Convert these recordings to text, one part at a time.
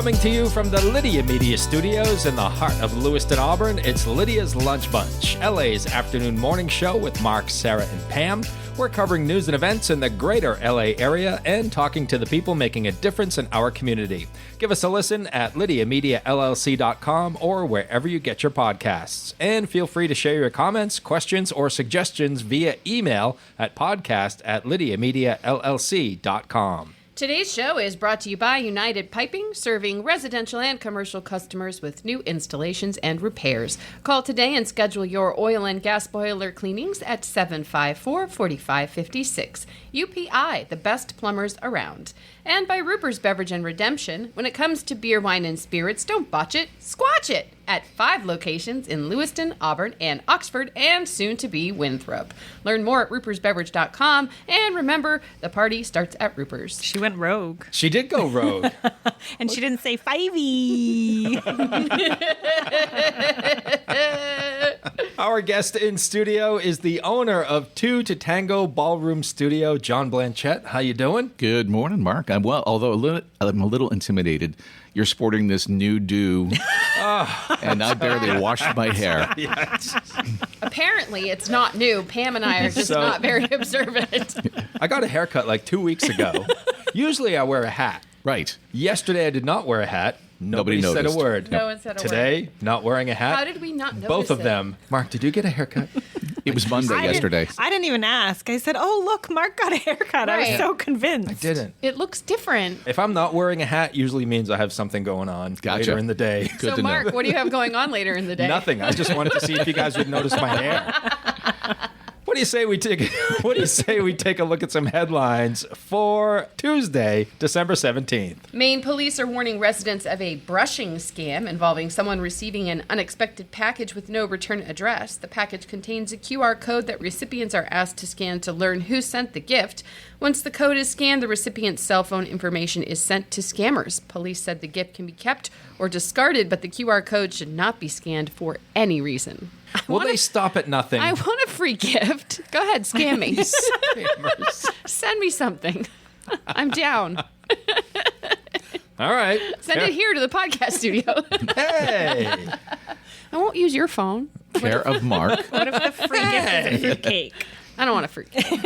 Coming to you from the Lydia Media Studios in the heart of Lewiston, Auburn, it's Lydia's Lunch Bunch, LA's afternoon morning show with Mark, Sarah, and Pam. We're covering news and events in the greater LA area and talking to the people making a difference in our community. Give us a listen at lydiamediallc.com or wherever you get your podcasts. And feel free to share your comments, questions, or suggestions via email at podcast@lydiamediallc.com. Today's show is brought to you by United Piping, serving residential and commercial customers with new installations and repairs. Call today and schedule your oil and gas boiler cleanings at 754-4556. UPI, the best plumbers around. And by Ruper's Beverage and Redemption. When it comes to beer, wine, and spirits, don't botch it, squatch it! At 5 locations in Lewiston, Auburn, and Oxford, and soon to be Winthrop. Learn more at rupersbeverage.com, and remember, the party starts at Ruper's. She went rogue. She did go rogue. And she didn't say fivey. Our guest in studio is the owner of 2 to Tango Ballroom Studio, John Blanchette. How you doing? Good morning, Mark. I'm well, although I'm a little intimidated. You're sporting this new do, and I barely washed my hair. Yes. Apparently, it's not new. Pam and I are just not very observant. I got a haircut like 2 weeks ago. Usually I wear a hat. Right. Yesterday I did not wear a hat. Nobody said a noticed. word. No one said a word. Today, not wearing a hat. How did we not notice Both of it? them. Mark, did you get a haircut? It was Monday yesterday. I didn't even ask. I said, oh, look, Mark got a haircut. I Right. was so convinced. I didn't. It looks different. If I'm not wearing a hat, usually means I have something going on Gotcha. later in the day. Good So, to Mark, know. what do you have going on later in the day? Nothing. I just wanted to see if you guys would notice my hair. What do you say we take a look at some headlines for Tuesday, December 17th? Maine police are warning residents of a brushing scam involving someone receiving an unexpected package with no return address. The package contains a QR code that recipients are asked to scan to learn who sent the gift. Once the code is scanned, the recipient's cell phone information is sent to scammers. Police said the gift can be kept or discarded, but the QR code should not be scanned for any reason. Will they stop at nothing? I want a free gift. Go ahead, scam me. Scammers. Send me something. I'm down. All right. Send it here to the podcast studio. Hey. I won't use your phone. Care of Mark. What if the free gift is a fruit cake? I don't want a fruit cake.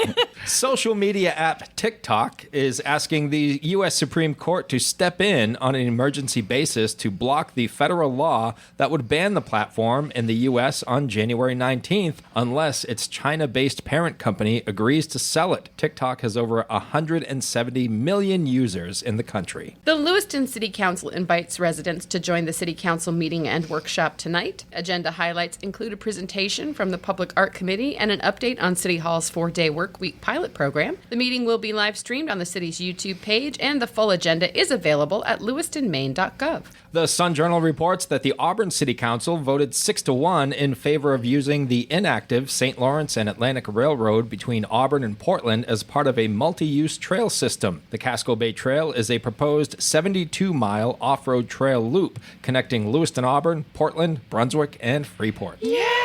Social media app TikTok is asking the U.S. Supreme Court to step in on an emergency basis to block the federal law that would ban the platform in the U.S. on January 19th unless its China-based parent company agrees to sell it. TikTok has over 170 million users in the country. The Lewiston City Council invites residents to join the City Council meeting and workshop tonight. Agenda highlights include a presentation from the Public Art Committee and an update on City Hall's 4-day work week pilot program. The meeting will be live streamed on the city's YouTube page, and the full agenda is available at lewistonmaine.gov. The Sun-Journal reports that the Auburn City Council voted 6-1 in favor of using the inactive St. Lawrence and Atlantic Railroad between Auburn and Portland as part of a multi-use trail system. The Casco Bay Trail is a proposed 72-mile off-road trail loop connecting Lewiston, Auburn, Portland, Brunswick, and Freeport. Yes!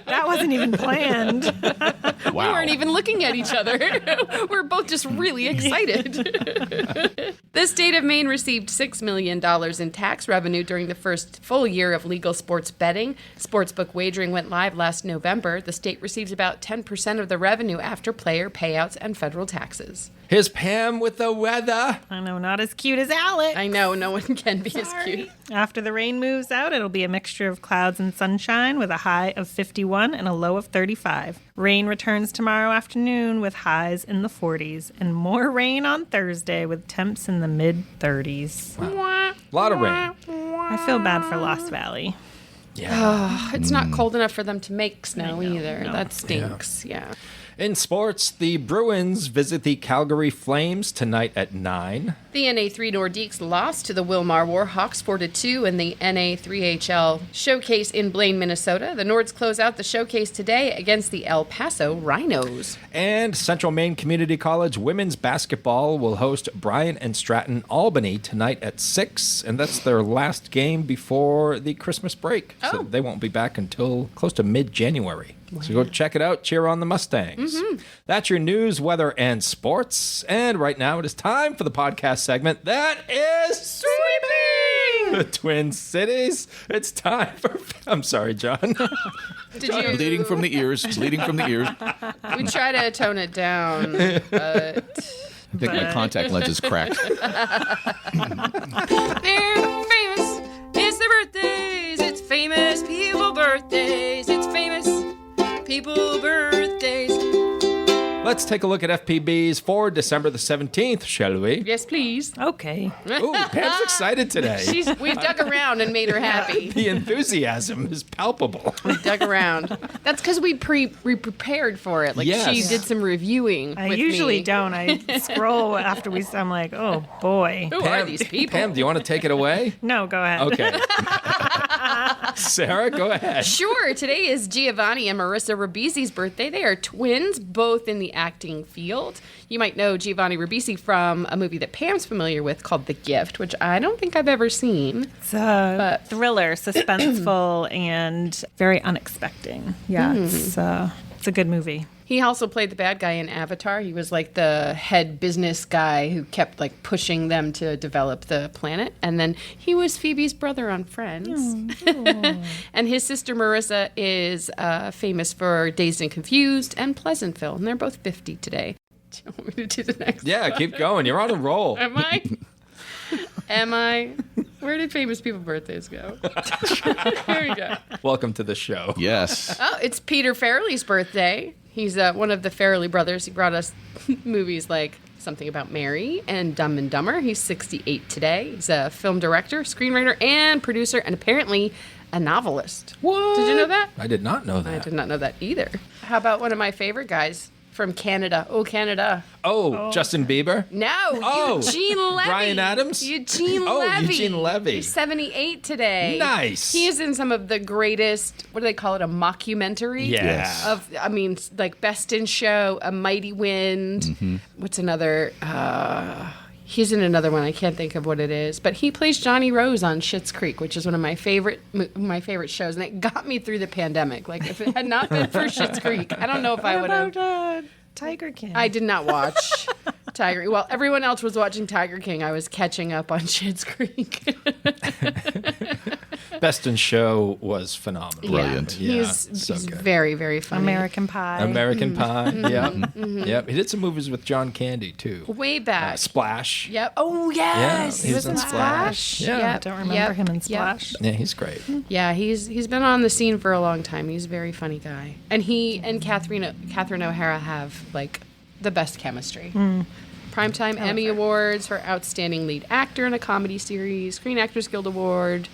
That wasn't even planned. We weren't even looking at each other. We're both just really excited. The state of Maine received $6 million in tax revenue during the first full year of legal sports betting. Sportsbook wagering went live last November. The state receives about 10% of the revenue after player payouts and federal taxes. Here's Pam with the weather. I know, not as cute as Alex. I know, no one can be as cute. After the rain moves out, it'll be a mixture of clouds and sunshine with a high of 51 and a low of 35. Rain returns tomorrow afternoon with highs in the 40s, and more rain on Thursday with temps in the mid-30s. A lot of rain. I feel bad for Lost Valley. Yeah. It's not cold enough for them to make snow either. no. That stinks, yeah. In sports, the Bruins visit the Calgary Flames tonight at 9. The NA3 Nordiques lost to the Wilmar Warhawks 4-2 in the NA3HL showcase in Blaine, Minnesota. The Nords close out the showcase today against the El Paso Rhinos. And Central Maine Community College women's basketball will host Bryan and Stratton Albany tonight at 6, and that's their last game before the Christmas break. So they won't be back until close to mid-January. So go check it out. Cheer on the Mustangs. That's your news, weather, and sports. And right now it is time for the podcast segment that is Sweeping the Twin Cities. It's time for... I'm sorry, John. Did you? Bleeding from the ears. Bleeding from the ears. We try to tone it down, but... I think my contact lens is cracked. They're famous. It's their birthdays. It's famous people birthdays. It's famous people birthdays. Let's take a look at FPBs for December the 17th, shall we? Yes, please. Okay. Ooh, Pam's excited today. We've dug around and made her happy. The enthusiasm is palpable. We dug around. That's because we prepared for it. Like Yes. she did some reviewing. I with usually me. don't. I scroll after I'm like, oh boy. Who are these people? Pam, do you want to take it away? No, go ahead. Okay. Sarah, go ahead. Sure. Today is Giovanni and Marissa Ribisi's birthday. They are twins, both in the acting field. You might know Giovanni Ribisi from a movie that Pam's familiar with called The Gift, which I don't think I've ever seen. It's a thriller, suspenseful, and very unexpected. Yeah, it's a good movie. He also played the bad guy in Avatar. He was like the head business guy who kept like pushing them to develop the planet. And then he was Phoebe's brother on Friends. And his sister Marissa is famous for Dazed and Confused and Pleasantville. And they're both 50 today. Do you want me to do the next? Yeah, keep going. You're on a roll. Am I? Am I? Where did famous people birthdays go? Here we go. Welcome to the show. Yes. Oh, it's Peter Farrelly's birthday. He's one of the Farrelly brothers. He brought us movies like Something About Mary and Dumb and Dumber. He's 68 today. He's a film director, screenwriter, and producer, and apparently a novelist. What? Did you know that? I did not know that. I did not know that either. How about one of my favorite guys from Canada? Oh, Canada. Oh, Justin Bieber? No, Oh, Eugene Levy. Brian Adams? Eugene Oh, Levy. Eugene Levy. He's 78 today. Nice. He is in some of the greatest, what do they call it, a mockumentary? Yeah. Yes. Of, I mean, like Best in Show, A Mighty Wind. What's another? He's in another one. I can't think of what it is. But he plays Johnny Rose on Schitt's Creek, which is one of my favorite shows. And it got me through the pandemic. Like, if it had not been for Schitt's Creek, I don't know if I would have. Tiger King. I did not watch Tiger. While everyone else was watching Tiger King, I was catching up on Schitt's Creek. Best in Show was phenomenal. Brilliant. Yeah, He's so good. very, very funny. American Pie. American Pie. Yep. Yep. He did some movies with John Candy, too. Way back. Splash. Yep. Oh, yes. Yeah, he was in Splash. Yeah. Yep. Don't remember him in Yep. Splash. Yeah, he's great. Yeah, he's been on the scene for a long time. He's a very funny guy. And he and Catherine O'Hara have, like, the best chemistry. Primetime Emmy Awards for Outstanding Lead Actor in a Comedy Series, Screen Actors Guild Award,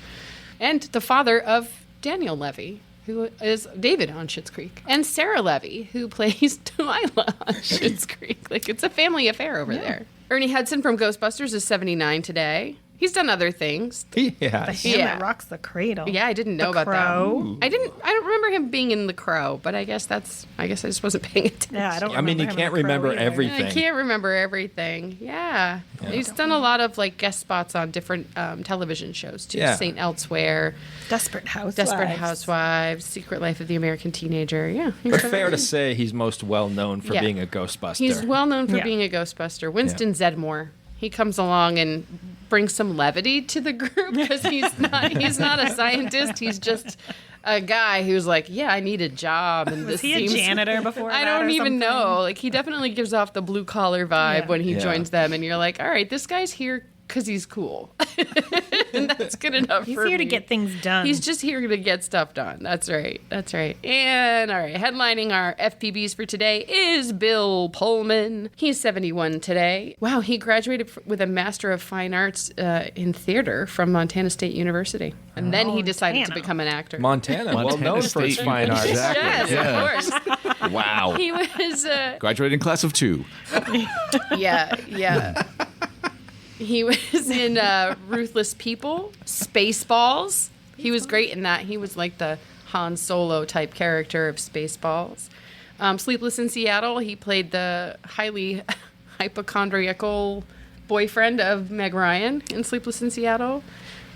and the father of Daniel Levy, who is David on Schitt's Creek, and Sarah Levy, who plays Delilah on Schitt's Creek. Like, it's a family affair over there. Ernie Hudson from Ghostbusters is 79 today. He's done other things. He The has. Hand Yeah. That Rocks the Cradle. Yeah, I didn't know The about Crow. that. I don't remember him being in The Crow, but I guess I just wasn't paying attention. Yeah, I don't. I mean, you remember him in can't The Crow remember either. everything. I can't remember everything. Yeah. He's done a lot of like guest spots on different television shows too. Yeah. Saint Elsewhere, Desperate Housewives. Desperate Housewives, Secret Life of the American Teenager. Yeah. But fair to say, he's most well known for Yeah. being a Ghostbuster. He's well known for Yeah. being a Ghostbuster. Winston Zedmore. He comes along and brings some levity to the group because he's not a scientist. He's just a guy who's like, yeah, I need a job. And Was this he a seems janitor before I that don't or even something? know. Like, he definitely gives off the blue collar vibe Yeah. when he Yeah. joins them, and you're like, all right, this guy's here because he's cool. And that's good enough He's for here to me. get things done. He's just here to get stuff done. That's right. That's right. And all right, headlining our FPBs for today is Bill Pullman. He's 71 today. Wow, he graduated with a Master of Fine Arts in theater from Montana State University. And then he decided to Montana. become an actor. Montana, well Montana known for its State. fine arts. Yes, Yeah. of course. Wow. He was, Graduating class of 2. yeah. He was in Ruthless People, Spaceballs. He was great in that. He was like the Han Solo type character of Spaceballs. Sleepless in Seattle, he played the highly hypochondriacal boyfriend of Meg Ryan in Sleepless in Seattle.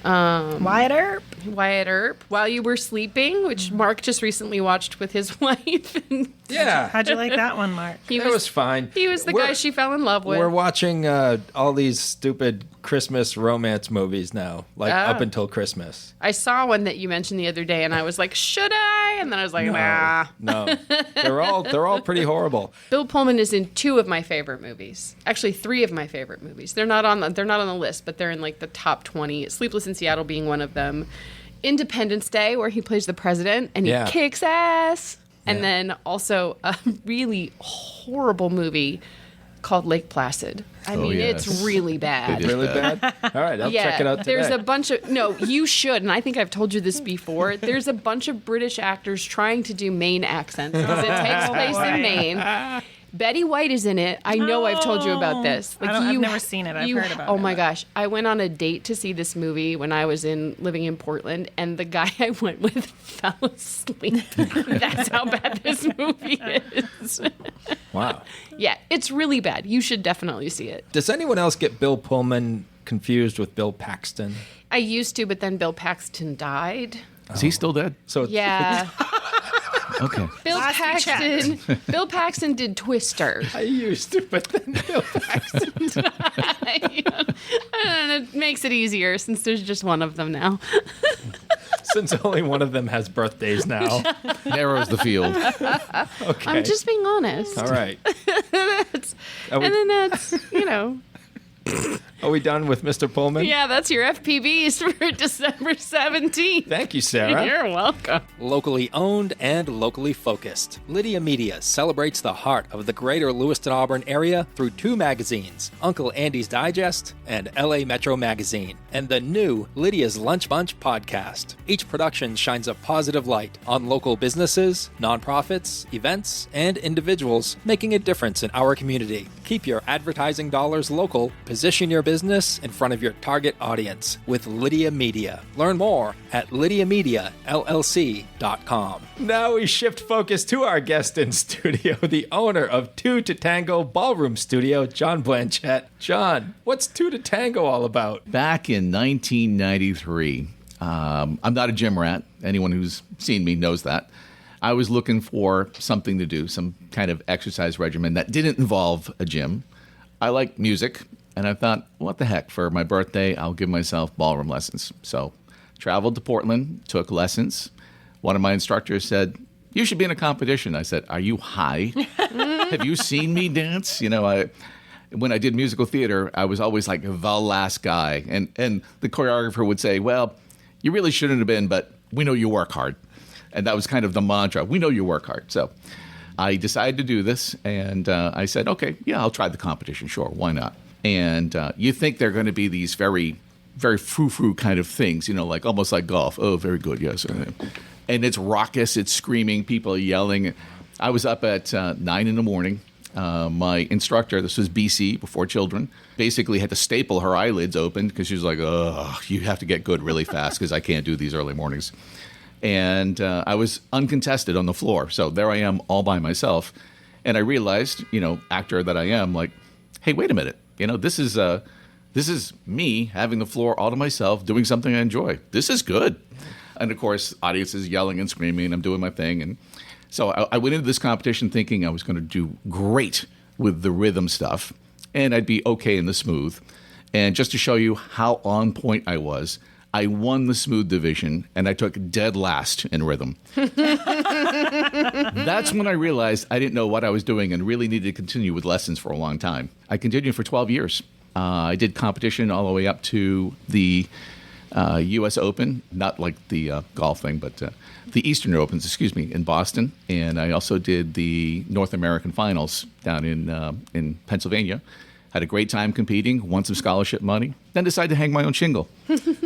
Wyatt Earp. Wyatt Earp, While You Were Sleeping, which Mark just recently watched with his wife. And Yeah. How'd you like that one, Mark? he It was fine. He was the guy she fell in love with. We're watching all these stupid Christmas romance movies now, like up until Christmas. I saw one that you mentioned the other day, and I was like, should I? And then I was like, nah. No. They're all pretty horrible. Bill Pullman is in 2 of my favorite movies. Actually, 3 of my favorite movies. They're not on the list, but they're in like the top 20. Sleepless in Seattle being one of them. Independence Day, where he plays the president and he kicks ass. And then also a really horrible movie called Lake Placid. I mean, yes. it's really bad. It is Really bad? All right, I'll check it out today. There's a bunch of... No, you should, and I think I've told you this before. There's a bunch of British actors trying to do Maine accents because it takes place in Maine. Betty White is in it. I know I've told you about this. I've never seen it. I've heard about it. Oh my gosh. I went on a date to see this movie when I was living in Portland, and the guy I went with fell asleep. That's how bad this movie is. Wow. Yeah, it's really bad. You should definitely see it. Does anyone else get Bill Pullman confused with Bill Paxton? I used to, but then Bill Paxton died. Is he still dead? So Yeah. Okay. Bill Paxton did Twister. I used to, but then Bill Paxton. And it makes it easier since there's just one of them now. Since only one of them has birthdays now. Narrows the field. Okay. I'm just being honest. All right. And then that's, Are we done with Mr. Pullman? yeah, that's your FPVs for December 17th. Thank you, Sarah. You're welcome. Locally owned and locally focused, Lydia Media celebrates the heart of the greater Lewiston Auburn area through 2 magazines, Uncle Andy's Digest and LA Metro Magazine, and the new Lydia's Lunch Bunch podcast. Each production shines a positive light on local businesses, nonprofits, events, and individuals making a difference in our community. Keep your advertising dollars local, position your business in front of your target audience with Lydia Media. Learn more at lydiamediallc.com. Now we shift focus to our guest in studio, the owner of 2 to Tango Ballroom Studio, John Blanchette. John, what's 2 to Tango all about? Back in 1993, I'm not a gym rat. Anyone who's seen me knows that. I was looking for something to do, some kind of exercise regimen that didn't involve a gym. I like music, and I thought, what the heck, for my birthday, I'll give myself ballroom lessons. So traveled to Portland, took lessons. One of my instructors said, you should be in a competition. I said, are you high? Have you seen me dance? When I did musical theater, I was always like the last guy. And the choreographer would say, well, you really shouldn't have been, but we know you work hard. And that was kind of the mantra. We know you work hard. So I decided to do this, and I said, okay, yeah, I'll try the competition. Sure, why not? And you think they're going to be these very, very frou-frou kind of things, like almost like golf. Oh, very good, yes. And it's raucous, it's screaming, people are yelling. I was up at 9 in the morning. My instructor, this was BC, Before Children, basically had to staple her eyelids open because she was like, oh, you have to get good really fast because I can't do these early mornings. And I was uncontested on the floor. So there I am all by myself. And I realized, actor that I am, like, hey, wait a minute. This is me having the floor all to myself, doing something I enjoy. This is good. And of course, audience is yelling and screaming, and I'm doing my thing. And so I went into this competition thinking I was going to do great with the rhythm stuff, and I'd be okay in the smooth. And just to show you how on point I was, I won the smooth division, and I took dead last in rhythm. That's when I realized I didn't know what I was doing and really needed to continue with lessons for a long time. I continued for 12 years. I did competition all the way up to the U.S. Open, not like the golf thing, but the Eastern Opens, in Boston. And I also did the North American Finals down in Pennsylvania. Had a great time competing, won some scholarship money, then decided to hang my own shingle.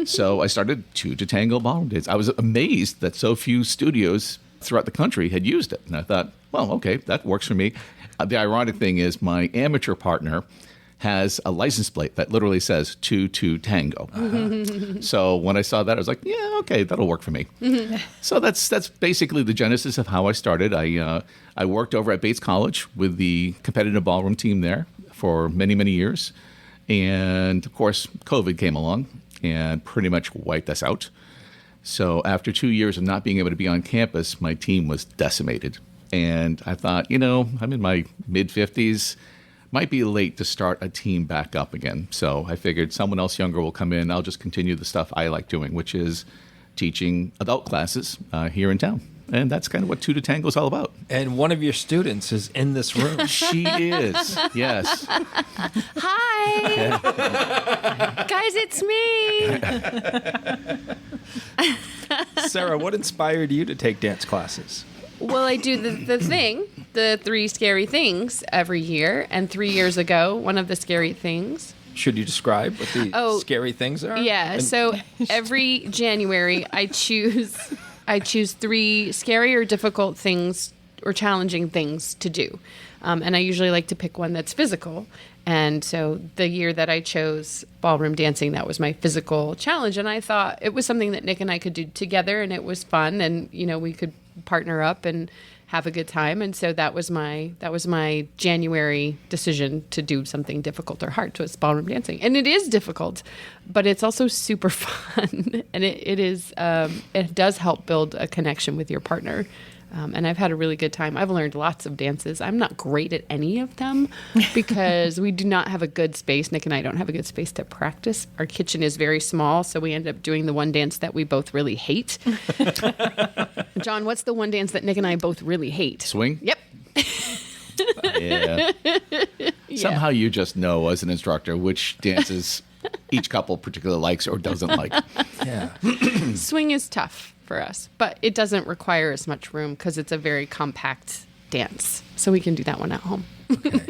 So I started 2 to Tango Ballroom Dance. I was amazed that so few studios throughout the country had used it. And I thought, well, okay, that works for me. The ironic thing is my amateur partner has a license plate that literally says 2 to Tango. So when I saw that, I was like, yeah, okay, that'll work for me. So that's basically the genesis of how I started. I worked over at Bates College with the competitive ballroom team there for many, many years. And of course, COVID came along and pretty much wiped us out. So after 2 years of not being able to be on campus, my team was decimated. And I thought, I'm in my mid-50s. Might be late to start a team back up again. So I figured someone else younger will come in. I'll just continue the stuff I like doing, which is teaching adult classes here in town. And that's kind of what Two to Tango is all about. And one of your students is in this room. She is, yes. Hi. Guys, it's me. Sarah, what inspired you to take dance classes? Well, I do the 3 scary things every year. And 3 years ago, one of the scary things. Should you describe what the scary things are? Yeah. So every January, I choose 3 scary or difficult things or challenging things to do. And I usually like to pick one that's physical. And so the year that I chose ballroom dancing, that was my physical challenge. And I thought it was something that Nick and I could do together, and it was fun. And, we could partner up and have a good time. And so that was my January decision to do something difficult or hard. So it's ballroom dancing. And it is difficult, but it's also super fun. And it does help build a connection with your partner. And I've had a really good time. I've learned lots of dances. I'm not great at any of them because we do not have a good space. Nick and I don't have a good space to practice. Our kitchen is very small, so we end up doing the one dance that we both really hate. John, what's the one dance that Nick and I both really hate? Swing? Yep. Yeah. Somehow you just know as an instructor which dances each couple particularly likes or doesn't like. Yeah. Swing is tough for us, but it doesn't require as much room because it's a very compact dance. So we can do that one at home. Okay.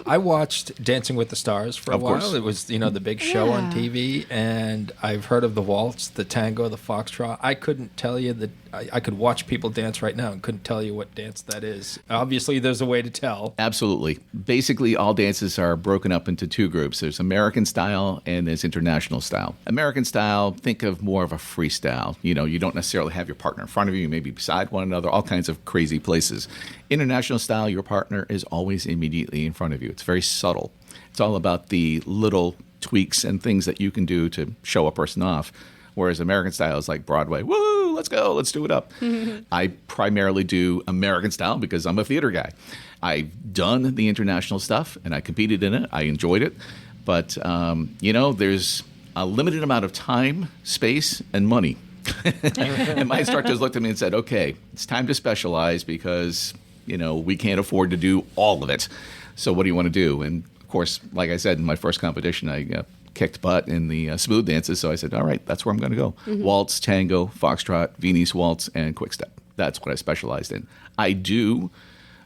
I watched Dancing with the Stars for a while. Course. It was, the big show on TV, and I've heard of the Waltz, the Tango, the Foxtrot. I couldn't tell you that I could watch people dance right now and couldn't tell you what dance that is. Obviously, there's a way to tell. Absolutely. Basically, all dances are broken up into 2 groups. There's American style and there's international style. American style, think of more of a freestyle. You don't necessarily have your partner in front of you, maybe beside one another, all kinds of crazy places. International style, your partner is always immediately in front of you. It's very subtle. It's all about the little tweaks and things that you can do to show a person off. Whereas American style is like Broadway. Woo, let's go, let's do it up. I primarily do American style because I'm a theater guy. I've done the international stuff and I competed in it. I enjoyed it. But, there's a limited amount of time, space, and money. And my instructors looked at me and said, okay, it's time to specialize because, we can't afford to do all of it. So what do you want to do? And, of course, like I said, in my first competition, I kicked butt in the smooth dances. So I said, all right, that's where I'm going to go. Mm-hmm. Waltz, tango, foxtrot, Viennese waltz, and quick step. That's what I specialized in. I do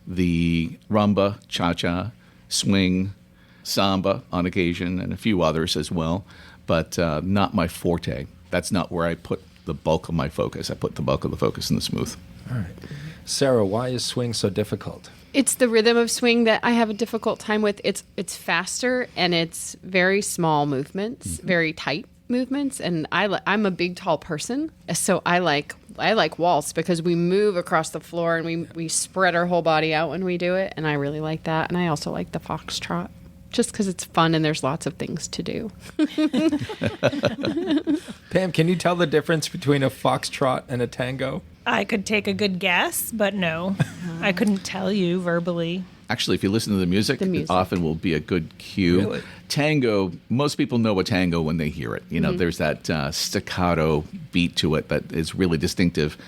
the rumba, cha-cha, swing, samba on occasion, and a few others as well, but not my forte. That's not where I put the bulk of my focus. I put the bulk of the focus in the smooth. All right. Sarah, why is swing so difficult? It's the rhythm of swing that I have a difficult time with. It's faster and it's very small movements, very tight movements. And I'm a big, tall person, so I like waltz because we move across the floor and we spread our whole body out when we do it. And I really like that. And I also like the foxtrot just because it's fun and there's lots of things to do. Pam, can you tell the difference between a foxtrot and a tango? I could take a good guess, but no. I couldn't tell you verbally. Actually, if you listen to the music, it often will be a good cue. Really? Tango, most people know a tango when they hear it. There's that staccato beat to it that is really distinctive.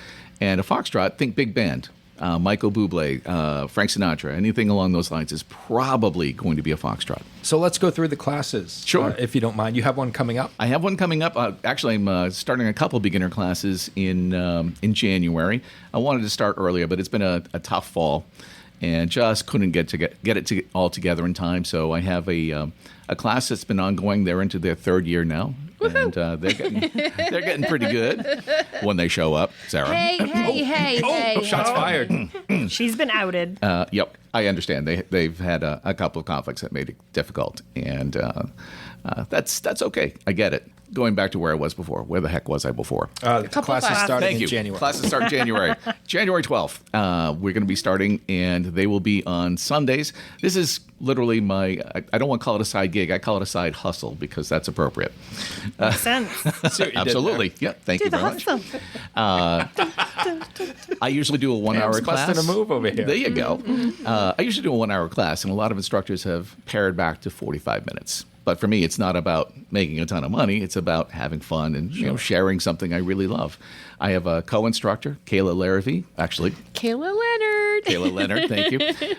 And a foxtrot, think big band. Michael Bublé, Frank Sinatra, anything along those lines is probably going to be a foxtrot. So let's go through the classes, Sure. If you don't mind. You have one coming up? I have one coming up. Actually, I'm starting a couple beginner classes in January. I wanted to start earlier, but it's been a tough fall, and just couldn't get it all together in time. So I have a class that's been ongoing. They're into their 3rd year now. Woo-hoo. And they're getting pretty good when they show up, Sarah. Hey. Shots fired. She's been outed. Yep, I understand. They've had a couple of conflicts that made it difficult, and that's okay. I get it. going back to where I was before. Where the heck was I before? Classes starting Thank in you. January. Classes start January. January 12th. We're going to be starting, and they will be on Sundays. This is literally I don't want to call it a side gig. I call it a side hustle because that's appropriate. Makes sense. See what you did Absolutely. there. Yeah. Thank you Do the very much. hustle. I usually do a 1 hour Pam's class. busting a move over here. There you go. I usually do a 1 hour class, and a lot of instructors have pared back to 45 minutes. But for me, it's not about making a ton of money. It's about having fun and sharing something I really love. I have a co-instructor, Kayla Larrivee, actually. Kayla Leonard. Kayla Leonard, thank you.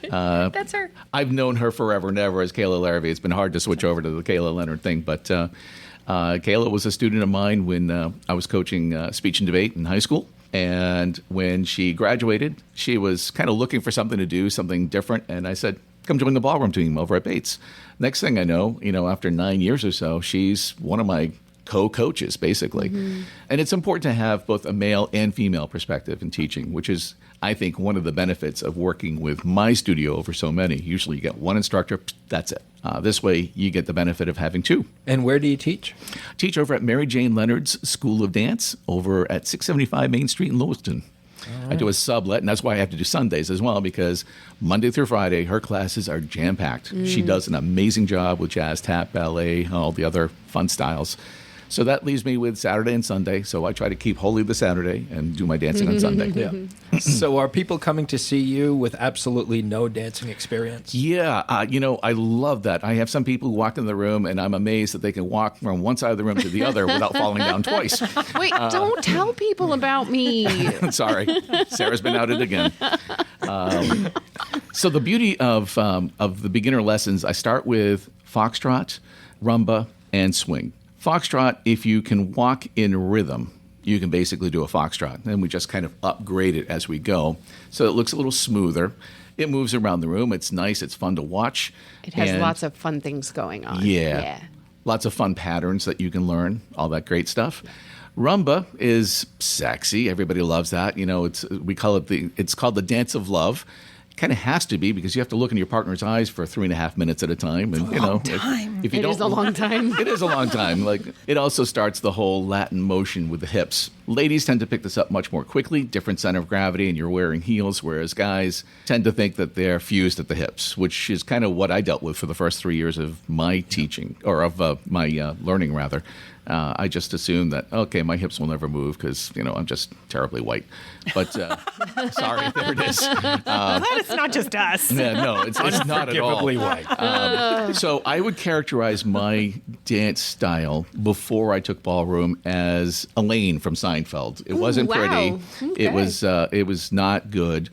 That's her. I've known her forever and ever as Kayla Larrivee. It's been hard to switch over to the Kayla Leonard thing. But Kayla was a student of mine when I was coaching speech and debate in high school. And when she graduated, she was kind of looking for something to do, something different. And I said, come join the ballroom team over at Bates. Next thing I know, after 9 years or so, she's one of my co-coaches, basically. Mm-hmm. And it's important to have both a male and female perspective in teaching, which is, I think, one of the benefits of working with my studio over so many. Usually you get one instructor, that's it. This way, you get the benefit of having two. And where do you teach? Teach over at Mary Jane Leonard's School of Dance over at 675 Main Street in Lewiston. Right. I do a sublet, and that's why I have to do Sundays as well, because Monday through Friday, her classes are jam-packed. She does an amazing job with jazz, tap, ballet, all the other fun styles. So that leaves me with Saturday and Sunday. So I try to keep holy the Saturday and do my dancing on Sunday. Yeah. So are people coming to see you with absolutely no dancing experience? Yeah. I love that. I have some people who walk in the room, and I'm amazed that they can walk from one side of the room to the other without falling down twice. Wait, don't tell people about me. Sorry. Sarah's been outed again. So the beauty of the beginner lessons, I start with Foxtrot, rumba, and swing. Foxtrot, if you can walk in rhythm, you can basically do a foxtrot. And we just kind of upgrade it as we go. So it looks a little smoother. It moves around the room. It's nice. It's fun to watch. It has lots of fun things going on. Yeah. Lots of fun patterns that you can learn, all that great stuff. Rumba is sexy. Everybody loves that. It's called the dance of love. Kind of has to be, because you have to look in your partner's eyes for 3.5 minutes at a time, and if you It is a long time. It is a long time. Like, it also starts the whole Latin motion with the hips. Ladies tend to pick this up much more quickly, different center of gravity, and you're wearing heels, whereas guys tend to think that they're fused at the hips, which is kind of what I dealt with for the first 3 years of my teaching, or of my learning, rather. I just assumed that, okay, my hips will never move because, I'm just terribly white. But, sorry, there it is. I'm glad it's not just us. Yeah, no, it's not at all. Unforgivably white. So I would characterize my dance style before I took ballroom as Elaine from Seinfeld. It wasn't pretty. Okay. It was not good.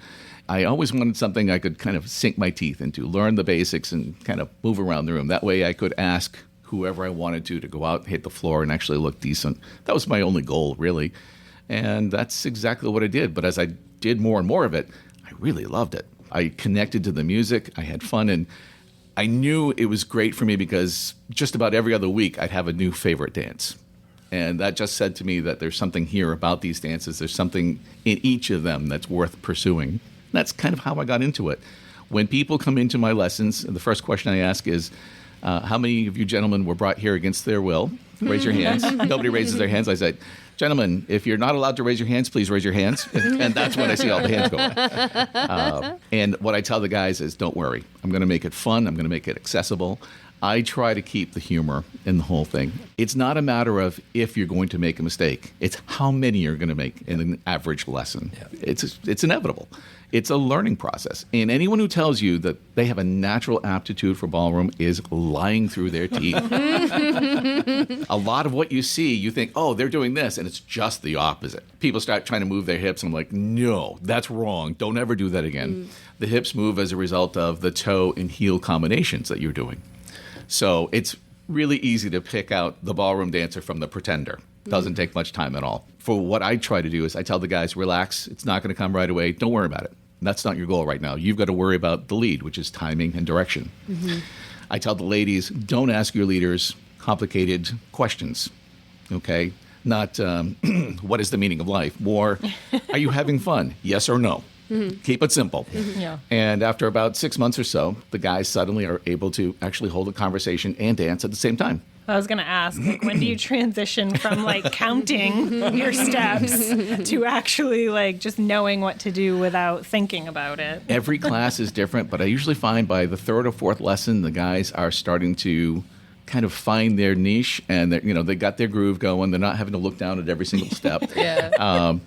I always wanted something I could kind of sink my teeth into, learn the basics, and kind of move around the room. That way I could ask whoever I wanted to go out, hit the floor, and actually look decent. That was my only goal, really. And that's exactly what I did. But as I did more and more of it, I really loved it. I connected to the music. I had fun. And I knew it was great for me because just about every other week, I'd have a new favorite dance. And that just said to me that there's something here about these dances. There's something in each of them that's worth pursuing. And that's kind of how I got into it. When people come into my lessons, the first question I ask is, how many of you gentlemen were brought here against their will? Raise your hands. Nobody raises their hands. I said, gentlemen, if you're not allowed to raise your hands, please raise your hands. And that's when I see all the hands go up. And what I tell the guys is, don't worry. I'm going to make it fun. I'm going to make it accessible. I try to keep the humor in the whole thing. It's not a matter of if you're going to make a mistake. It's how many you're going to make in an average lesson. Yeah. It's inevitable. It's a learning process. And anyone who tells you that they have a natural aptitude for ballroom is lying through their teeth. A lot of what you see, you think, oh, they're doing this, and it's just the opposite. People start trying to move their hips, and I'm like, no, that's wrong. Don't ever do that again. The hips move as a result of the toe and heel combinations that you're doing. So it's really easy to pick out the ballroom dancer from the pretender. Doesn't take much time at all. For what I try to do is I tell the guys, relax. It's not going to come right away. Don't worry about it. That's not your goal right now. You've got to worry about the lead, which is timing and direction. I tell the ladies, don't ask your leaders complicated questions, okay? Not what is the meaning of life? More, are you having fun? Yes or no? Keep it simple. Yeah. And after about 6 months or so, the guys suddenly are able to actually hold a conversation and dance at the same time. I was going to ask, like, when do you transition from like counting your steps to actually like just knowing what to do without thinking about it? Every class is different, but I usually find by the third or fourth lesson, the guys are starting to kind of find their niche, and they got their groove going. They're not having to look down at every single step. Yeah.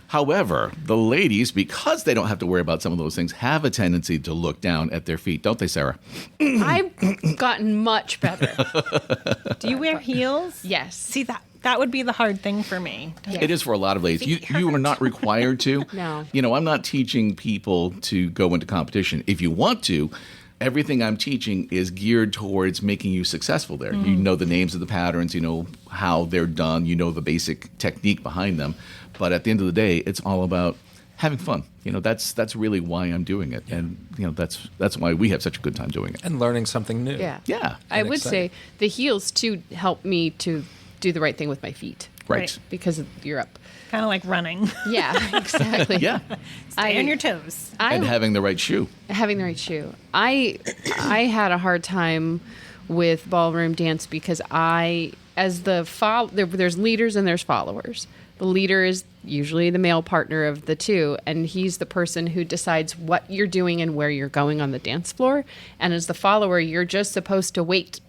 However, the ladies, because they don't have to worry about some of those things, have a tendency to look down at their feet, don't they, Sarah? I've gotten much better. Do you wear heels? Yes. See, that would be the hard thing for me. Yeah. It is for a lot of ladies. You are not required to. No. I'm not teaching people to go into competition. If you want to, everything I'm teaching is geared towards making you successful there. You know the names of the patterns, you know how they're done, you know the basic technique behind them. But at the end of the day, it's all about having fun. That's really why I'm doing it. And, that's why we have such a good time doing it. And learning something new. Yeah. Yeah. I would exciting. say the heels, too, help me to do the right thing with my feet. Right. Because you're up. Kind of like running. Yeah, exactly. Yeah. Stay on your toes. And having the right shoe. Having the right shoe. I had a hard time with ballroom dance because there's leaders and there's followers. The leader is usually the male partner of the two, and he's the person who decides what you're doing and where you're going on the dance floor. And as the follower, you're just supposed to wait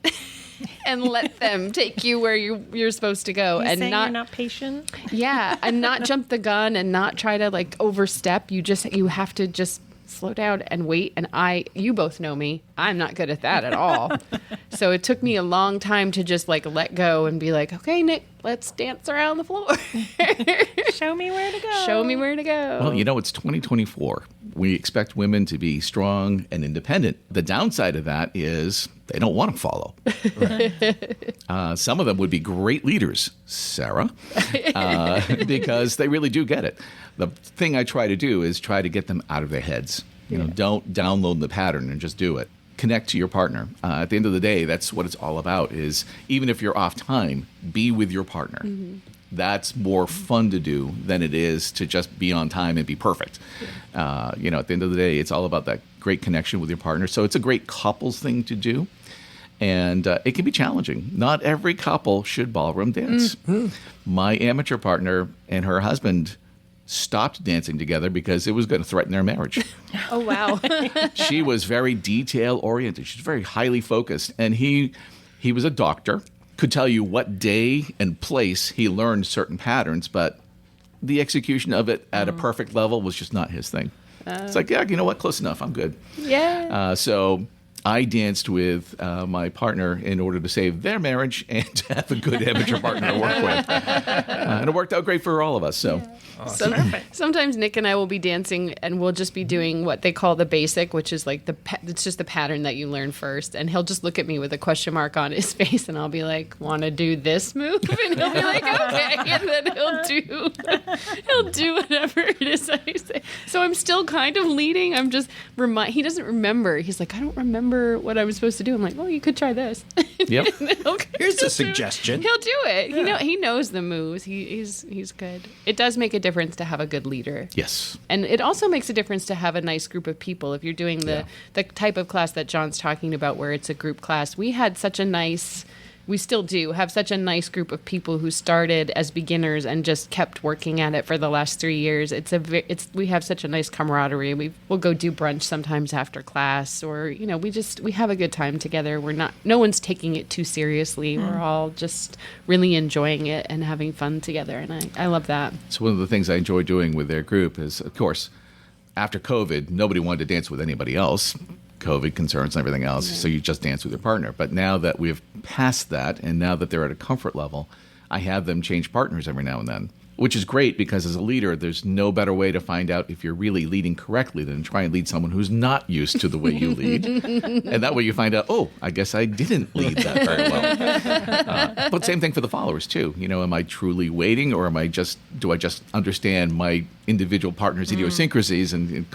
and let them take you where you're supposed to go. You're and saying not you're not patient? Yeah, and not jump the gun and not try to like overstep. You have to just slow down and wait. And you both know me. I'm not good at that at all. So it took me a long time to just like let go and be like, okay, Nick, let's dance around the floor. Show me where to go. Show me where to go. Well, it's 2024. We expect women to be strong and independent. The downside of that is they don't want to follow. Some of them would be great leaders, Sarah, because they really do get it. The thing I try to do is try to get them out of their heads. Don't download the pattern and just do it. Connect to your partner. At the end of the day, that's what it's all about, is even if you're off time, be with your partner. Mm-hmm. That's more fun to do than it is to just be on time and be perfect. At the end of the day, it's all about that great connection with your partner. So it's a great couples thing to do. And it can be challenging. Not every couple should ballroom dance. Mm-hmm. My amateur partner and her husband stopped dancing together because it was going to threaten their marriage. Oh, wow. She was very detail-oriented. She's very highly focused. And he was a doctor, could tell you what day and place he learned certain patterns, but the execution of it at a perfect level was just not his thing. It's like, yeah, you know what? Close enough. I'm good. Yeah. So I danced with my partner in order to save their marriage and to have a good amateur partner to work with. And it worked out great for all of us. So. Yeah. Awesome. Sometimes Nick and I will be dancing and we'll just be doing what they call the basic, which is like it's just the pattern that you learn first. And he'll just look at me with a question mark on his face and I'll be like, want to do this move? And he'll be like, okay. And then he'll do whatever it is I say. So I'm still kind of leading. I'm just he doesn't remember. He's like, I don't remember what I was supposed to do. I'm like, well, you could try this. Yep. Here's a suggestion. He'll do it. Yeah. He knows the moves. He's good. It does make a difference to have a good leader. Yes. And it also makes a difference to have a nice group of people. If you're doing the type of class that John's talking about where it's a group class, we still do have such a nice group of people who started as beginners and just kept working at it for the last 3 years. We have such a nice camaraderie. We'll go do brunch sometimes after class, or we have a good time together. No one's taking it too seriously. We're all just really enjoying it and having fun together, and I love that. So one of the things I enjoy doing with their group is, of course, after COVID, nobody wanted to dance with anybody else. COVID concerns and everything else, so you just dance with your partner. But now that we've passed that, and now that they're at a comfort level, I have them change partners every now and then, which is great because as a leader, there's no better way to find out if you're really leading correctly than try and lead someone who's not used to the way you lead. And that way you find out, oh, I guess I didn't lead that very well. But same thing for the followers too. Am I truly waiting, or do I just understand my individual partner's idiosyncrasies and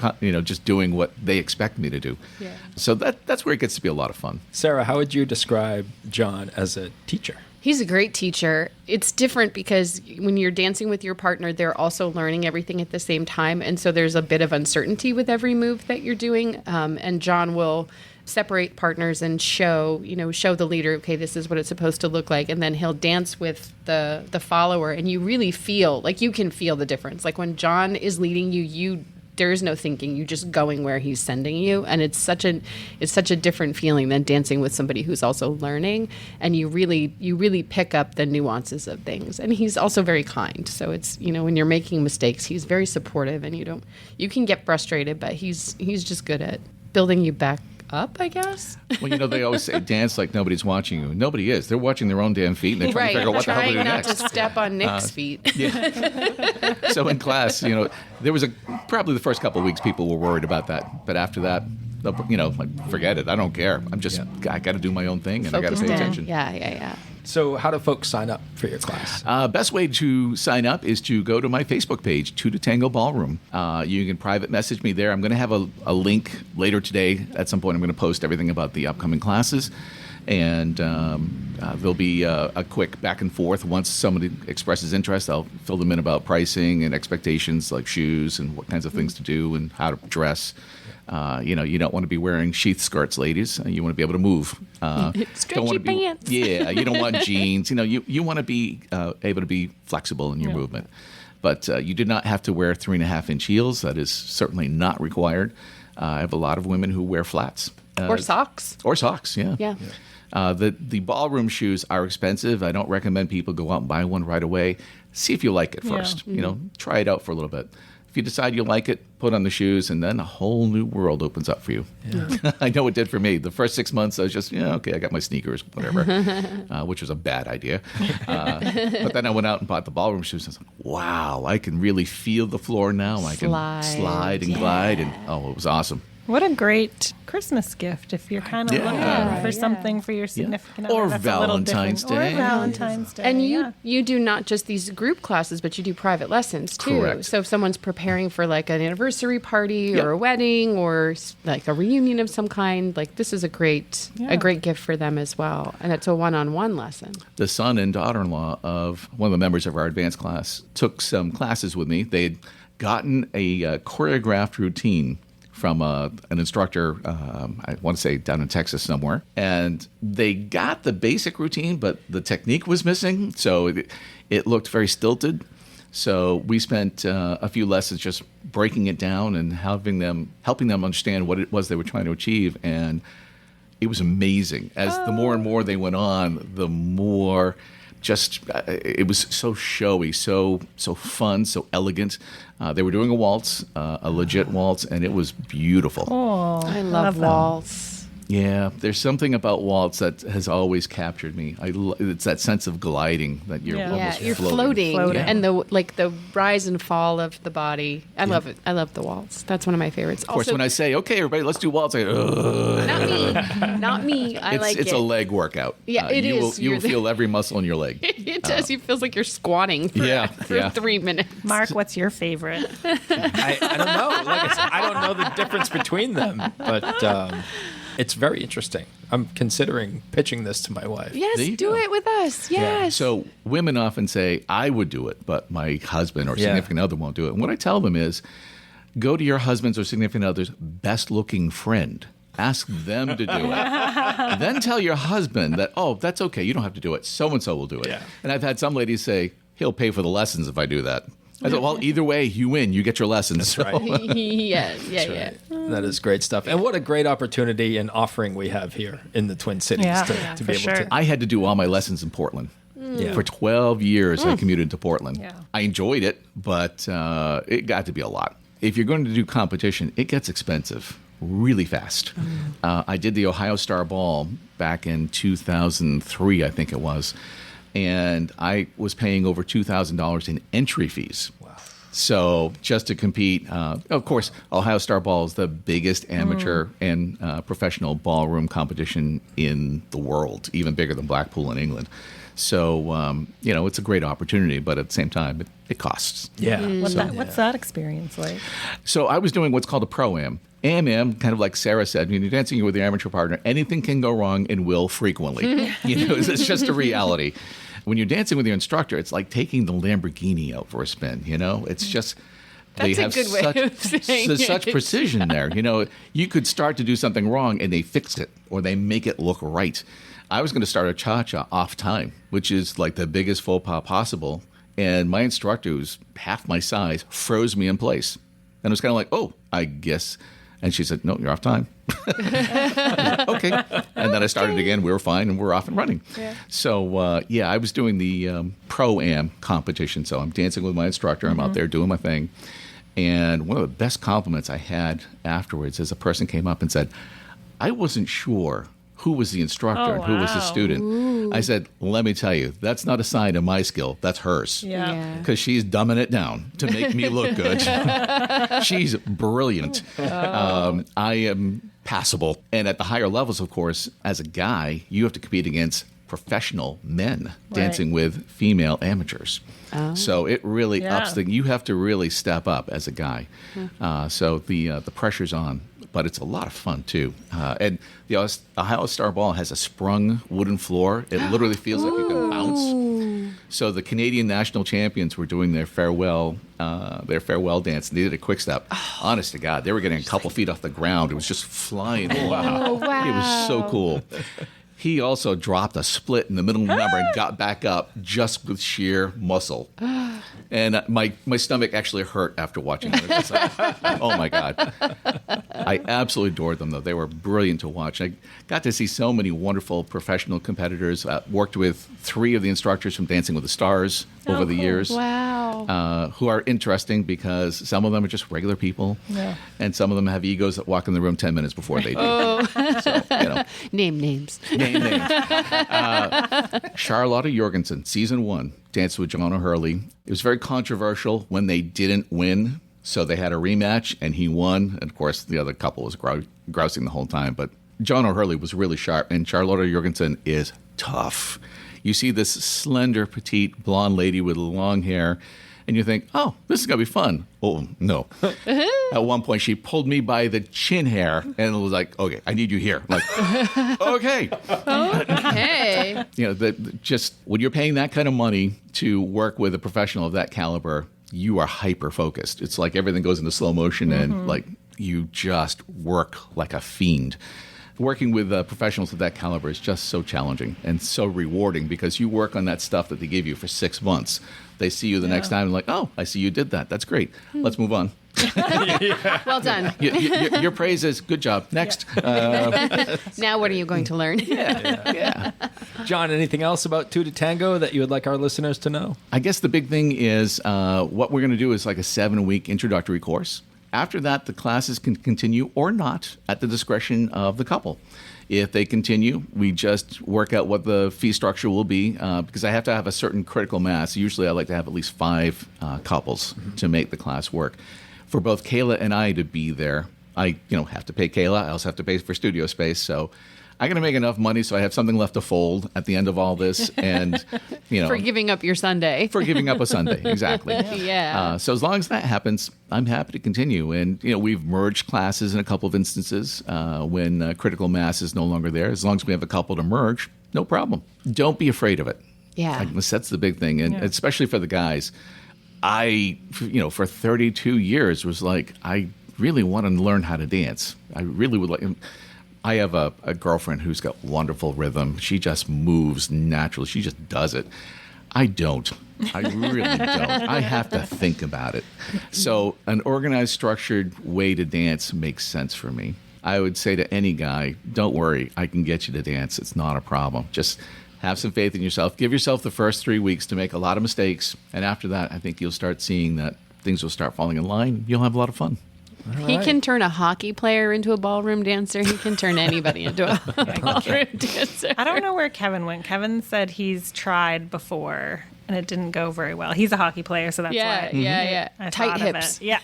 just doing what they expect me to do? Yeah. So that's where it gets to be a lot of fun. Sarah, how would you describe John as a teacher? He's a great teacher. It's different because when you're dancing with your partner, they're also learning everything at the same time. And so there's a bit of uncertainty with every move that you're doing. And John will separate partners and show the leader, okay, this is what it's supposed to look like. And then he'll dance with the follower. And you really feel, like you can feel the difference. Like when John is leading you, there is no thinking. You're just going where he's sending you, and it's such a different feeling than dancing with somebody who's also learning. And you really pick up the nuances of things. And he's also very kind. So it's when you're making mistakes, he's very supportive, and you can get frustrated, but he's just good at building you back up, I guess. Well, they always say dance like nobody's watching you. Nobody is. They're watching their own damn feet, and they're trying to figure out what the hell to do trying not next. to step on Nick's feet. Yeah. So in class, there was probably the first couple of weeks people were worried about that, but after that, like, forget it. I don't care. I got to do my own thing, and I got to Focused pay in. attention. Yeah. So how do folks sign up for your class? Best way to sign up is to go to my Facebook page, To the Tango Ballroom. You can private message me there. I'm going to have a link later today. At some point, I'm going to post everything about the upcoming classes. And there'll be a quick back and forth. Once somebody expresses interest, I'll fill them in about pricing and expectations, like shoes and what kinds of things to do and how to dress. You don't want to be wearing sheath skirts, ladies. You want to be able to move. Stretchy pants. Yeah, you don't want jeans. You want to be able to be flexible in your movement. But you do not have to wear 3.5-inch heels. That is certainly not required. I have a lot of women who wear flats. Or socks. Or socks, yeah. Yeah. The ballroom shoes are expensive. I don't recommend people go out and buy one right away. See if you like it first. Try it out for a little bit. If you decide you like it, put on the shoes, and then a whole new world opens up for you. Yeah. I know it did for me. The first 6 months, I was just, okay, I got my sneakers, whatever, which was a bad idea. But then I went out and bought the ballroom shoes. And I was like, wow, I can really feel the floor now. I can slide and glide, and it was awesome. What a great Christmas gift if you're kind of looking for something for your significant other. Or That's Valentine's Day. Or Valentine's Day. And you do not just these group classes, but you do private lessons too. Correct. So if someone's preparing for like an anniversary party or a wedding or like a reunion of some kind, like this is a great gift for them as well. And it's a one-on-one lesson. The son and daughter-in-law of one of the members of our advanced class took some classes with me. They had gotten a choreographed routine from an instructor, I want to say down in Texas somewhere. And they got the basic routine, but the technique was missing. So it looked very stilted. So we spent a few lessons just breaking it down and helping them understand what it was they were trying to achieve. And it was amazing. As the more and more they went on, the more it was so showy, so fun, so elegant. They were doing a waltz, a legit waltz, and it was beautiful. Oh, I love waltz. Yeah, there's something about waltz that has always captured me. It's that sense of gliding that you're almost you're floating. and the rise and fall of the body. I love it. I love the waltz. That's one of my favorites. Of course, when I say, okay, everybody, let's do waltz, I go, not me. It's a leg workout. Yeah, it is. You will feel every muscle in your leg. It does. It feels like you're squatting for 3 minutes. Mark, what's your favorite? I don't know. Like I said, I don't know the difference between them, but it's very interesting. I'm considering pitching this to my wife. Yes, do it with us. Yes. Yeah. So women often say, I would do it, but my husband or significant other won't do it. And what I tell them is, go to your husband's or significant other's best-looking friend. Ask them to do it. Then tell your husband that, that's okay. You don't have to do it. So-and-so will do it. Yeah. And I've had some ladies say, he'll pay for the lessons if I do that. I thought, well, either way, you win. You get your lessons. That's right. Yeah. That is great stuff. And what a great opportunity and offering we have here in the Twin Cities to be able to. I had to do all my lessons in Portland. For 12 years, I commuted to Portland. Yeah. I enjoyed it, but it got to be a lot. If you're going to do competition, it gets expensive really fast. I did the Ohio Star Ball back in 2003, I think it was. And I was paying over $2,000 in entry fees. Wow. So just to compete, of course, Ohio Star Ball is the biggest amateur and professional ballroom competition in the world, even bigger than Blackpool in England. So, it's a great opportunity, but at the same time, it costs. Yeah. What's that experience like? So I was doing what's called a pro-am. Am, kind of like Sarah said, when you're dancing with your amateur partner, anything can go wrong and will frequently. It's just a reality. when you're dancing with your instructor, it's like taking the Lamborghini out for a spin. It's just. That's they have a good way of saying it. such precision there. You could start to do something wrong and they fix it or they make it look right. I was going to start a cha-cha off time, which is like the biggest faux pas possible. And my instructor, who's half my size, froze me in place. And it was kind of like, oh, I guess. And she said, no, you're off time. Okay. And then I started again. We were fine and we're off and running. Yeah. So, I was doing the Pro-Am competition. So I'm dancing with my instructor. I'm out there doing my thing. And one of the best compliments I had afterwards is a person came up and said, I wasn't sure who was the instructor and who was the student. Ooh. I said, let me tell you, that's not a sign of my skill. That's hers. Yeah. Because she's dumbing it down to make me look good. She's brilliant. I am passable. And at the higher levels, of course, as a guy, you have to compete against professional men dancing with female amateurs. Oh. So it really ups you have to really step up as a guy. So the pressure's on. But it's a lot of fun, too. And the Ohio Star Ball has a sprung wooden floor. It literally feels like you can bounce. So the Canadian national champions were doing their farewell dance. And they did a quick step. Honest to God, they were getting a couple feet off the ground. It was just flying. Wow. It was so cool. He also dropped a split in the middle of the number and got back up just with sheer muscle. And my stomach actually hurt after watching it. It was like, oh, my God. I absolutely adored them, though. They were brilliant to watch. I got to see so many wonderful professional competitors. Worked with 3 of the instructors from Dancing with the Stars over the years. Wow. Who are interesting because some of them are just regular people. Yeah. And some of them have egos that walk in the room 10 minutes before they do. Oh. So, Name names. Name names. Charlotte Jorgensen, season 1, danced with John O'Hurley. It was very controversial when they didn't win, so they had a rematch, and he won. And, of course, the other couple was grousing the whole time. But John O'Hurley was really sharp, and Charlotte Jorgensen is tough. You see this slender, petite, blonde lady with long hair, and you think, oh, this is going to be fun. Oh, no. At one point, she pulled me by the chin hair, and it was like, okay, I need you here. I'm like, okay. Okay. Just when you're paying that kind of money to work with a professional of that caliber, you are hyper-focused. It's like everything goes into slow motion, and like you just work like a fiend. Working with professionals of that caliber is just so challenging and so rewarding because you work on that stuff that they give you for 6 months. They see you the next time and like, oh, I see you did that. That's great. Let's move on. Well done. Your praise is good job. Next. Now what are you going to learn? Yeah. John, anything else about Two to Tango that you would like our listeners to know? I guess the big thing is what we're going to do is like a 7-week introductory course. After that, the classes can continue or not at the discretion of the couple. If they continue, we just work out what the fee structure will be because I have to have a certain critical mass. Usually I like to have at least 5 couples to make the class work. For both Kayla and I to be there, I have to pay Kayla. I also have to pay for studio space. So I got to make enough money so I have something left to fold at the end of all this. And, for giving up your Sunday. For giving up a Sunday, exactly. Yeah. So as long as that happens, I'm happy to continue. And, we've merged classes in a couple of instances when critical mass is no longer there. As long as we have a couple to merge, no problem. Don't be afraid of it. Yeah. That's the big thing. And especially for the guys, I, for 32 years was like, I really want to learn how to dance. I really would like. I have a girlfriend who's got wonderful rhythm. She just moves naturally. She just does it. I don't. I really don't. I have to think about it. So an organized, structured way to dance makes sense for me. I would say to any guy, don't worry. I can get you to dance. It's not a problem. Just have some faith in yourself. Give yourself the first 3 weeks to make a lot of mistakes. And after that, I think you'll start seeing that things will start falling in line. You'll have a lot of fun. He can turn a hockey player into a ballroom dancer. He can turn anybody into a ballroom dancer. I don't know where Kevin went. Kevin said he's tried before and it didn't go very well. He's a hockey player, so that's why. Yeah. I Tight hips. Yeah.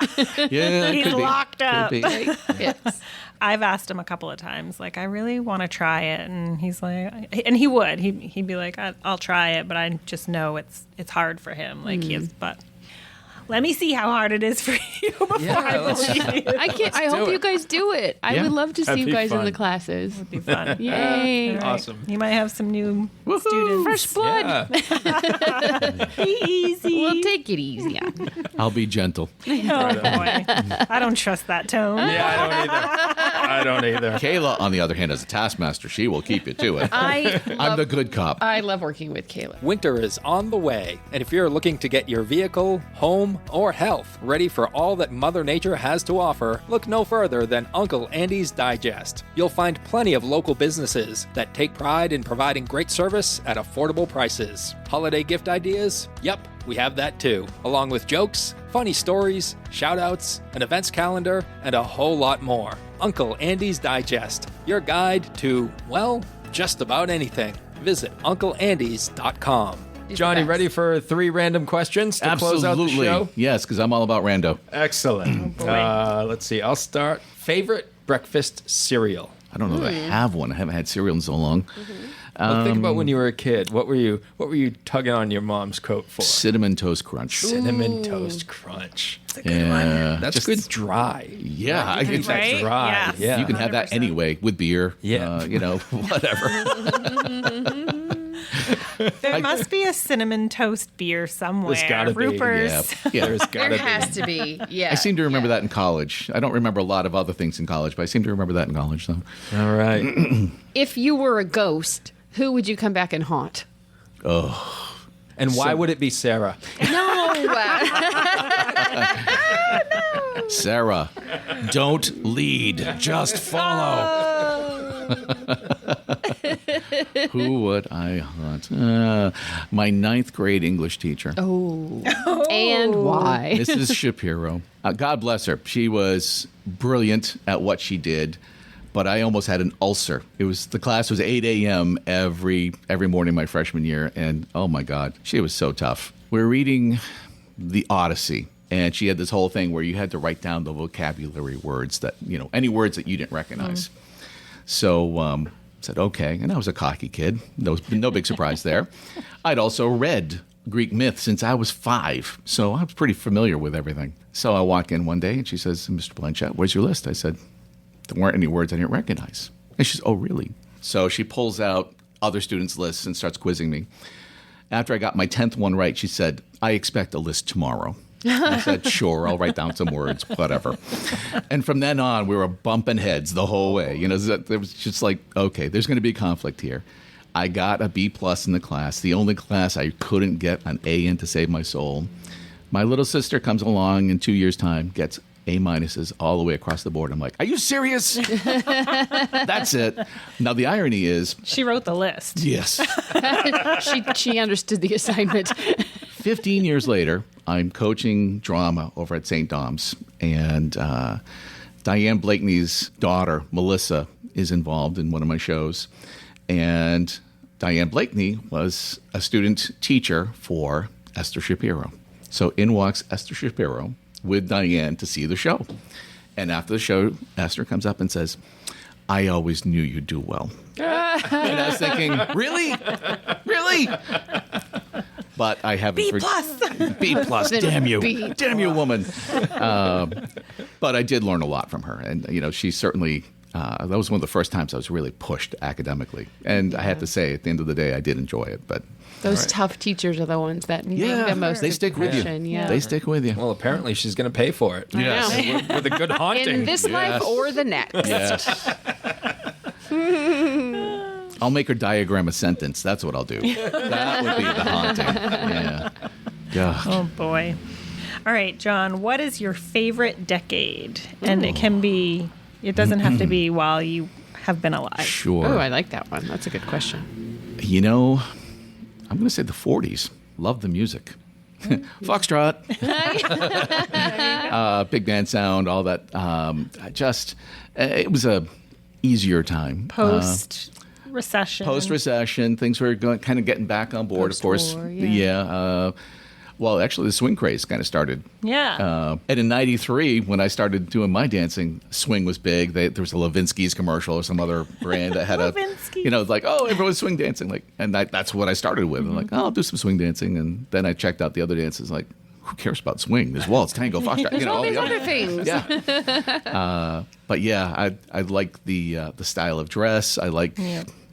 Yeah, he's locked up. Yes. I've asked him a couple of times, like, I really want to try it, and he's like, and he would. He'd be like, I'll try it, but I just know it's hard for him. Like he is, but. let me see how hard it is for you before I believe you. I hope you guys do it. I Yeah. would love to see That'd you be guys in fun. the classes. It'd be fun. Yay. All right. Awesome. You might have some new students. Fresh blood. Yeah. Be easy. We'll take it easy. Yeah. I'll be gentle. Oh, boy. I don't trust that tone. I don't either. Kayla, on the other hand, as a taskmaster, she will keep you to it. I'm the good cop. I love working with Kayla. Winter is on the way, and if you're looking to get your vehicle, home, or health ready for all that Mother Nature has to offer, look no further than Uncle Andy's Digest. You'll find plenty of local businesses that take pride in providing great service at affordable prices. Holiday gift ideas? Yep, we have that too, along with jokes, funny stories, shout-outs, an events calendar, and a whole lot more. Uncle Andy's Digest, your guide to, well, just about anything. Visit uncleandys.com. Johnny, ready for 3 random questions to close out the show? Yes, because I'm all about rando. Excellent. Let's see. I'll start. Favorite breakfast cereal? I don't know that I have one. I haven't had cereal in so long. Well, think about when you were a kid. What were you tugging on your mom's coat for? Cinnamon Toast Crunch. Cinnamon Toast Crunch. Yeah, That's good dry. Yeah, I Think can, that's Right? dry. Yes. Yeah. you can have that 100%. anyway with beer. Yeah. Whatever. There must be a cinnamon toast beer somewhere. There's gotta be, Rupers. Yeah. There's There gotta has be. to be. Yeah. I seem to remember that in college. I don't remember a lot of other things in college, but I seem to remember that in college. So. All right. If you were a ghost, who would you come back and haunt? And why would it be Sarah? No. Sarah, don't lead, just follow. Who would I haunt? My 9th grade English teacher, And why? Mrs. Shapiro. God bless her. She was brilliant at what she did, but I almost had an ulcer. The class was 8 a.m. every morning my freshman year, and oh my God, she was so tough. We were reading the Odyssey, and she had this whole thing where you had to write down the vocabulary words that, any words that you didn't recognize. So said, okay, and I was a cocky kid. No big surprise there. I'd also read Greek myth since I was 5, so I was pretty familiar with everything. So I walk in one day, and she says, Mr. Blanchette, where's your list? I said, there weren't any words I didn't recognize. And she says, oh, really? So she pulls out other students' lists and starts quizzing me. After I got my 10th one right, she said, I expect a list tomorrow. I said, sure, I'll write down some words, whatever. And from then on, we were bumping heads the whole way. It was just like, okay, there's going to be conflict here. I got a B+ in the class, the only class I couldn't get an A in to save my soul. My little sister comes along in 2 years' time, gets A- all the way across the board. I'm like, are you serious? That's it. Now, the irony is... She wrote the list. Yes. She understood the assignment. 15 years later, I'm coaching drama over at St. Dom's, and Diane Blakeney's daughter, Melissa, is involved in one of my shows. And Diane Blakeney was a student teacher for Esther Shapiro. So in walks Esther Shapiro with Diane to see the show. And after the show, Esther comes up and says, I always knew you'd do well. And I was thinking, really? Really? But I haven't. B+. B+. Damn you. B+. Damn you, woman. But I did learn a lot from her. And, she certainly, that was one of the first times I was really pushed academically. And I have to say, at the end of the day, I did enjoy it. But Those tough teachers are the ones that make the most they stick with you. impression. Yeah. They stick with you. Well, apparently she's going to pay for it. Yes. With a good haunting. In this life or the next. Yes. I'll make her diagram a sentence. That's what I'll do. That would be the haunting. Yeah. God. Oh, boy. All right, John, what is your favorite decade? And it doesn't have to be while you have been alive. Sure. Oh, I like that one. That's a good question. I'm going to say the 40s. Love the music. Foxtrot. Big band sound, all that. It was a easier time. Post-recession. Things were kind of getting back on board, of course. Post-war, yeah. Well, actually, the swing craze kind of started. Yeah. And in '93, when I started doing my dancing, swing was big. There was a Levinsky's commercial or some other brand that had Levinsky. like, oh, everyone's swing dancing. Like, and that's what I started with. I'm like, oh, I'll do some swing dancing. And then I checked out the other dances. Like, who cares about swing? There's waltz, tango, foxtrot. There's all these other things. Yeah. But yeah, I like the style of dress. I like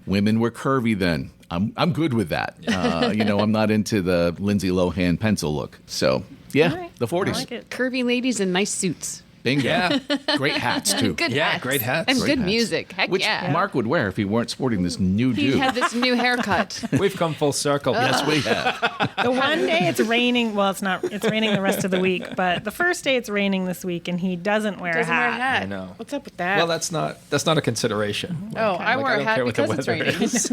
women were curvy then. I'm good with that. I'm not into the Lindsay Lohan pencil look. So yeah, All right. the 40s. I like it. Curvy ladies in nice suits. Bingo. Yeah. Great hats too. Good Yeah, hats. great hats. And Great good hats. music. Heck Which yeah. Mark would wear if he weren't sporting this new He do. had this new haircut. We've come full circle. Yes, we have. The one day it's raining. Well, it's not. It's raining the rest of the week. But the first day it's raining this week, and he doesn't wear Doesn't a wear a hat. hat. I know. What's up with that? Well, that's not a consideration. oh, I Like, wore I a don't hat care what the because it's weather raining. is.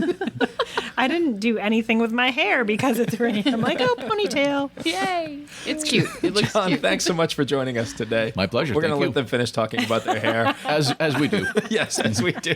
I didn't do anything with my hair because it's raining. I'm like, oh, ponytail. Yay. It's cute. It looks John, cute. thanks so much for joining us today. My pleasure. We're going to Thank let you. them finish talking about their hair. As we do. Yes, as we do.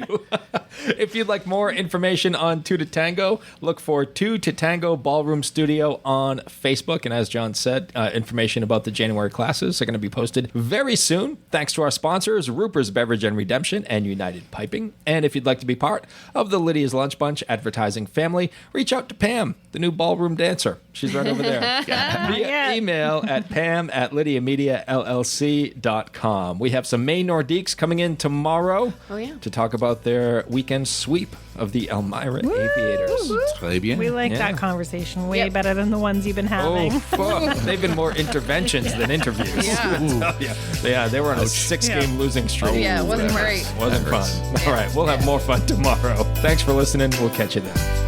If you'd like more information on Two to Tango, look for Two to Tango Ballroom Studio on Facebook. And as John said, information about the January classes are going to be posted very soon. Thanks to our sponsors, Ruper's Beverage and Redemption and United Piping. And if you'd like to be part of the Lydia's Lunch Bunch advertising family, reach out to Pam, the new ballroom dancer. She's right over there. Via yet. email at pam@lydiamediallc.com. We have some May Nordiques coming in tomorrow to talk about their weekend sweep of the Elmira Aviators. Très bien. We like Yeah. that conversation way Yep. better than the ones you've been having. Oh, fuck. They've been more interventions than interviews. Yeah, they were on a 6-game losing streak. Yeah, it wasn't great. Wasn't fun. All right, we'll have more fun tomorrow. Thanks for listening. We'll catch you then.